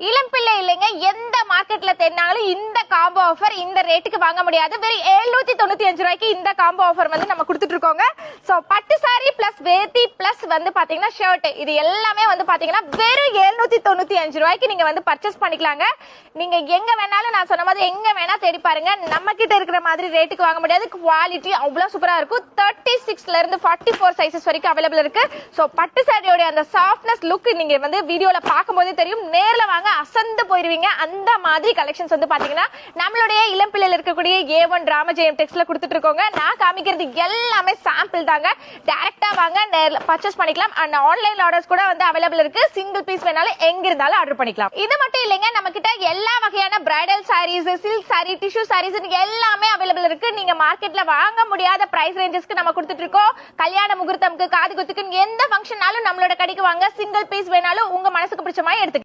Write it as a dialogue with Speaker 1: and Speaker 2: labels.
Speaker 1: இளம்பிள்ளை இல்லைங்க, எந்த மார்க்கெட்ல தேடினாலும் இந்த காம்போ ஆஃபர் இந்த ரேட்டுக்கு வாங்க முடியாது. வெறும் 795 ரூபாய்க்கு இந்த காம்போ ஆஃபர் வந்து நம்ம கொடுத்துட்டு இருக்கோங்க. சோ பட்டு சாரி பிளஸ் வேட்டி பிளஸ் வந்து பாத்தீங்கன்னா ஷர்ட், இது எல்லாமே வந்து பாத்தீங்கன்னா வெறும் 795 ரூபாய்க்கு நீங்க வந்து பர்ச்சேஸ் பண்ணிக்கலாங்க. நீங்க எங்க வேணாலும் நான் சொன்ன மாதிரி எங்க வேணா தேடி பாருங்க, நம்ம கிட்ட இருக்கிற மாதிரி ரேட்டுக்கு வாங்க முடியாது. குவாலிட்டி அவ்வளவு சூப்பரா இருக்கும். 36ல இருந்து 44 சைஸஸ் வரைக்கும் அவைலபிள் இருக்கு. சோ பட்டு சாரியோட அந்த சாஃப்ட்னஸ் லுக் நீங்க வந்து வீடியோல பாக்கும்போதே தெரியும், நேர்ல வாங்க அசந்து போயிருவீங்க. அந்த மாதிரி கலெக்ஷன்ஸ் வந்து பாத்தீங்கன்னா நம்மளுடைய இளம்பிள்ளையில இருக்கக்கூடிய A1 ராமஜெயம் டெக்ஸ்ட்ல கொடுத்துட்டு இருக்கோங்க. நான் காமிக்கிறது எல்லாமே சாம்பிள் தாங்க. டைரக்டா வாங்க, நேர்ல பர்ச்சேஸ் பண்ணிக்கலாம். அண்ட் ஆன்லைன் ஆர்டர்ஸ் கூட வந்து அவைலபிள் இருக்கு. சிங்கிள் பீஸ் வேணாலும் எங்க இருந்தாலும் ஆர்டர் பண்ணிக்கலாம். இது மட்டும் இல்லைங்க, நம்ம கிட்ட எல்லா வகையான bridal saris, silk sari, tissue saris எல்லாமே அவைலபிள் இருக்கு. நீங்க மார்க்கெட்ல வாங்க முடியாத பிரைஸ் ரேஞ்சஸ்க்கு நம்ம கொடுத்துட்டு இருக்கோம். கல்யாண முகூர்த்தம்க்கு, காது குத்துக்கு, எந்த ஃபங்க்ஷனாலும் நம்மளோட கடைக்கு வாங்க. சிங்கிள் பீஸ் வேணாலும் உங்க மனசுக்கு பிடிச்ச மாதிரி எடுத்துக்கலாம்.